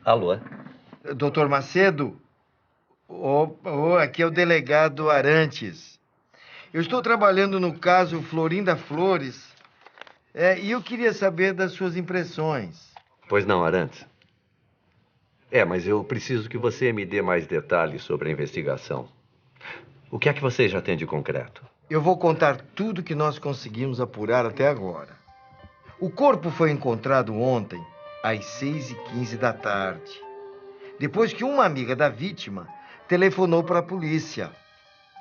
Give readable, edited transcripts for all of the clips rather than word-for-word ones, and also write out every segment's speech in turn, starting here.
Alô? Doutor Macedo? Aqui é o delegado Arantes. Eu estou trabalhando no caso Florinda Flores. E eu queria saber das suas impressões. Pois não, Arantes. Mas eu preciso que você me dê mais detalhes sobre a investigação. O que é que você já tem de concreto? Eu vou contar tudo que nós conseguimos apurar até agora. O corpo foi encontrado ontem, às 6h15 da tarde, depois que uma amiga da vítima telefonou para a polícia,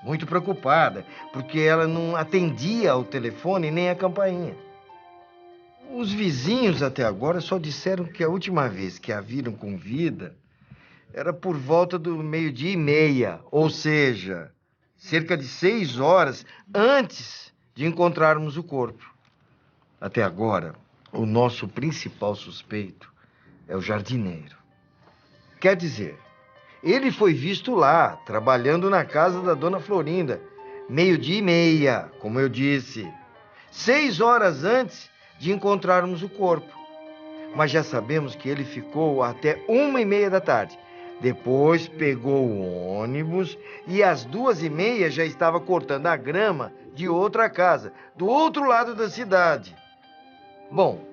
muito preocupada, porque ela não atendia ao telefone nem a campainha. Os vizinhos até agora só disseram que a última vez que a viram com vida era por volta do 12h30, ou seja, cerca de 6 horas antes de encontrarmos o corpo. Até agora, o nosso principal suspeito é o jardineiro. Quer dizer, ele foi visto lá, trabalhando na casa da dona Florinda, 12h30, como eu disse, 6 horas antes de encontrarmos o corpo. Mas já sabemos que ele ficou até 1h30 da tarde. Depois pegou o ônibus e às 2h30 já estava cortando a grama de outra casa, do outro lado da cidade. Bom,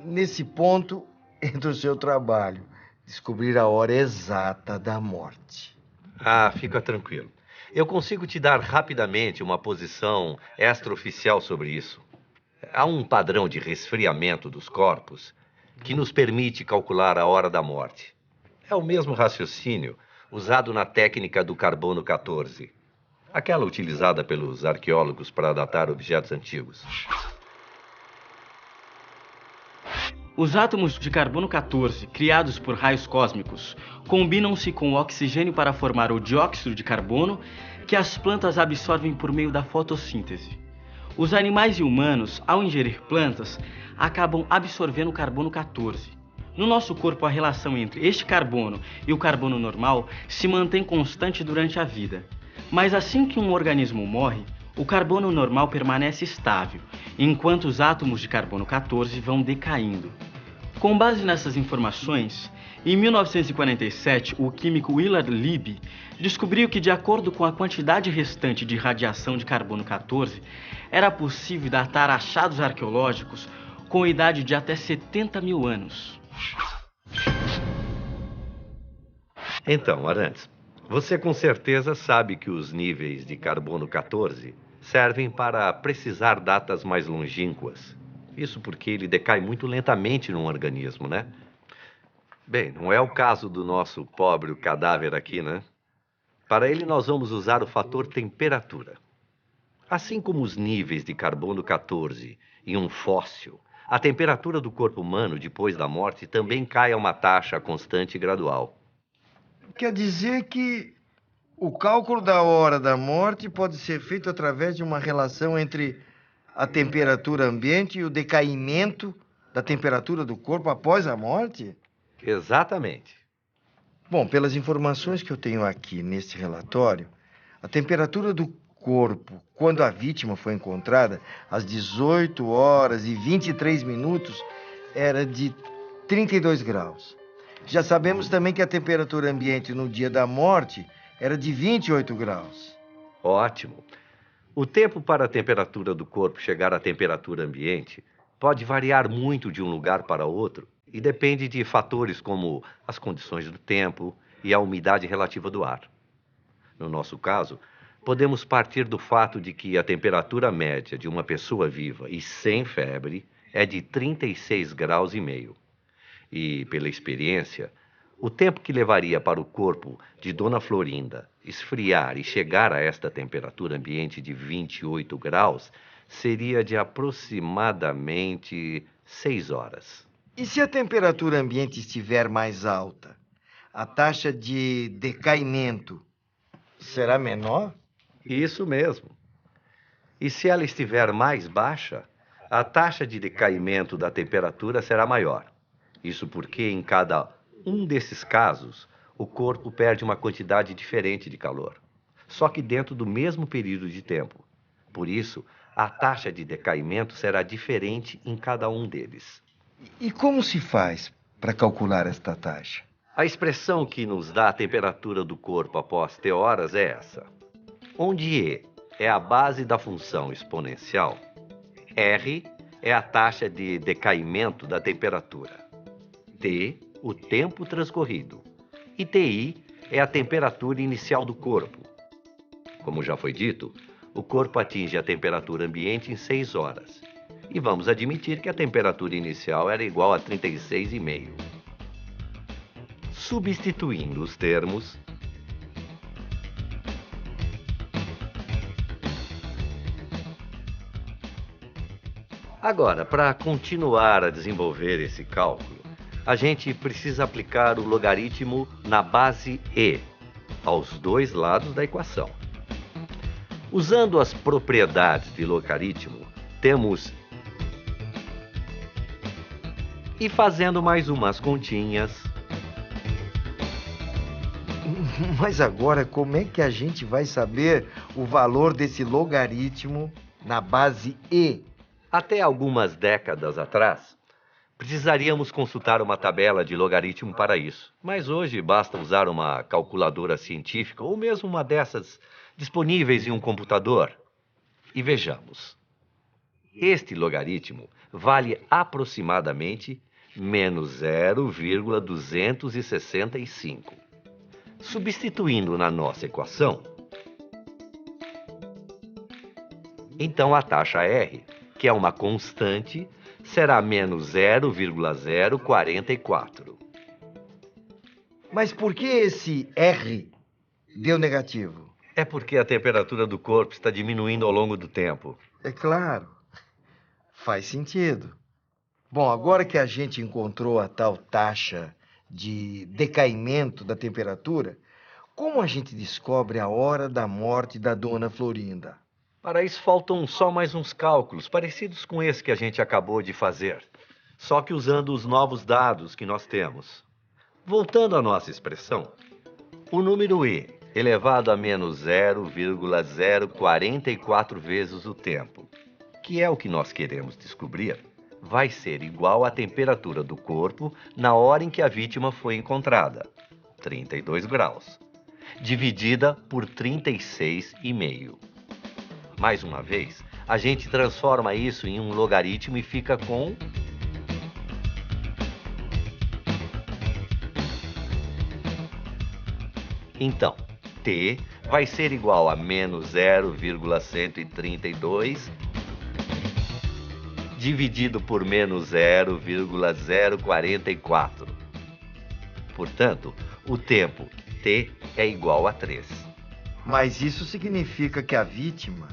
nesse ponto entra o seu trabalho, descobrir a hora exata da morte. Fica tranquilo. Eu consigo te dar rapidamente uma posição extraoficial sobre isso. Há um padrão de resfriamento dos corpos que nos permite calcular a hora da morte. É o mesmo raciocínio usado na técnica do carbono 14, aquela utilizada pelos arqueólogos para datar objetos antigos. Os átomos de carbono 14, criados por raios cósmicos, combinam-se com o oxigênio para formar o dióxido de carbono, que as plantas absorvem por meio da fotossíntese. Os animais e humanos, ao ingerir plantas, acabam absorvendo o carbono 14. No nosso corpo, a relação entre este carbono e o carbono normal se mantém constante durante a vida. Mas assim que um organismo morre, o carbono normal permanece estável, enquanto os átomos de carbono 14 vão decaindo. Com base nessas informações, em 1947, o químico Willard Libby descobriu que, de acordo com a quantidade restante de radiação de carbono 14, era possível datar achados arqueológicos com idade de até 70 mil anos. Então, Arantes, você com certeza sabe que os níveis de carbono 14 servem para precisar datas mais longínquas. Isso porque ele decai muito lentamente num organismo, né? Bem, não é o caso do nosso pobre cadáver aqui, né? Para ele, nós vamos usar o fator temperatura. Assim como os níveis de carbono 14 em um fóssil, a temperatura do corpo humano depois da morte também cai a uma taxa constante e gradual. Quer dizer que o cálculo da hora da morte pode ser feito através de uma relação entre a temperatura ambiente e o decaimento da temperatura do corpo após a morte? Exatamente. Bom, pelas informações que eu tenho aqui neste relatório, a temperatura do corpo, quando a vítima foi encontrada, às 18 horas e 23 minutos, era de 32 graus. Já sabemos também que a temperatura ambiente no dia da morte era de 28 graus. Ótimo. O tempo para a temperatura do corpo chegar à temperatura ambiente pode variar muito de um lugar para outro e depende de fatores como as condições do tempo e a umidade relativa do ar. No nosso caso, podemos partir do fato de que a temperatura média de uma pessoa viva e sem febre é de 36 graus e meio. E, pela experiência, o tempo que levaria para o corpo de Dona Florinda esfriar e chegar a esta temperatura ambiente de 28 graus seria de aproximadamente 6 horas. E se a temperatura ambiente estiver mais alta, a taxa de decaimento será menor? Isso mesmo. E se ela estiver mais baixa, a taxa de decaimento da temperatura será maior. Isso porque em cada um desses casos, o corpo perde uma quantidade diferente de calor, só que dentro do mesmo período de tempo. Por isso, a taxa de decaimento será diferente em cada um deles. E como se faz para calcular esta taxa? A expressão que nos dá a temperatura do corpo após T horas é essa. Onde E é a base da função exponencial, R é a taxa de decaimento da temperatura, T, o tempo transcorrido, e TI é a temperatura inicial do corpo. Como já foi dito, o corpo atinge a temperatura ambiente em 6 horas. E vamos admitir que a temperatura inicial era igual a 36,5. Substituindo os termos, agora, para continuar a desenvolver esse cálculo, a gente precisa aplicar o logaritmo na base E, aos dois lados da equação. Usando as propriedades de logaritmo, temos... E fazendo mais umas continhas... Mas agora, como é que a gente vai saber o valor desse logaritmo na base E? Até algumas décadas atrás, precisaríamos consultar uma tabela de logaritmo para isso. Mas hoje basta usar uma calculadora científica ou mesmo uma dessas disponíveis em um computador. E vejamos. Este logaritmo vale aproximadamente menos 0,265. Substituindo na nossa equação, então a taxa R, que é uma constante, será menos 0,044. Mas por que esse R deu negativo? É porque a temperatura do corpo está diminuindo ao longo do tempo. É claro, faz sentido. Bom, agora que a gente encontrou a tal taxa de decaimento da temperatura, como a gente descobre a hora da morte da dona Florinda? Para isso faltam só mais uns cálculos, parecidos com esse que a gente acabou de fazer, só que usando os novos dados que nós temos. Voltando à nossa expressão, o número E elevado a menos 0,044 vezes o tempo, que é o que nós queremos descobrir, vai ser igual à temperatura do corpo na hora em que a vítima foi encontrada, 32 graus, dividida por 36,5. Mais uma vez, a gente transforma isso em um logaritmo e fica com... Então, T vai ser igual a menos 0,132 dividido por menos 0,044. Portanto, o tempo T é igual a 3. Mas isso significa que a vítima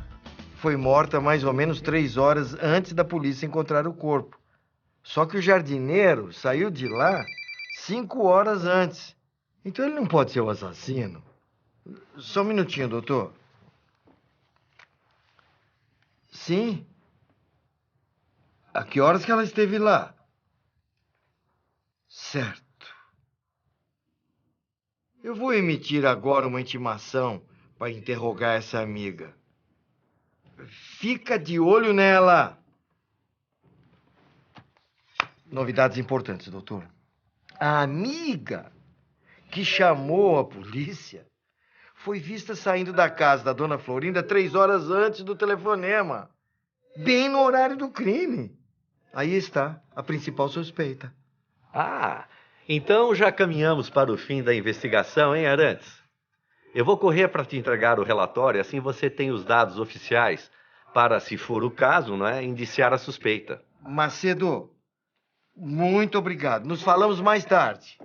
foi morta mais ou menos 3 horas antes da polícia encontrar o corpo. Só que o jardineiro saiu de lá 5 horas antes. Então ele não pode ser o assassino. Só um minutinho, doutor. Sim. A que horas que ela esteve lá? Certo. Eu vou emitir agora uma intimação para interrogar essa amiga. Fica de olho nela. Novidades importantes, doutor. A amiga que chamou a polícia foi vista saindo da casa da dona Florinda 3 horas antes do telefonema. Bem no horário do crime. Aí está a principal suspeita. Ah, então já caminhamos para o fim da investigação, hein, Arantes? Eu vou correr para te entregar o relatório, assim você tem os dados oficiais para, se for o caso, indiciar a suspeita. Macedo, muito obrigado. Nos falamos mais tarde.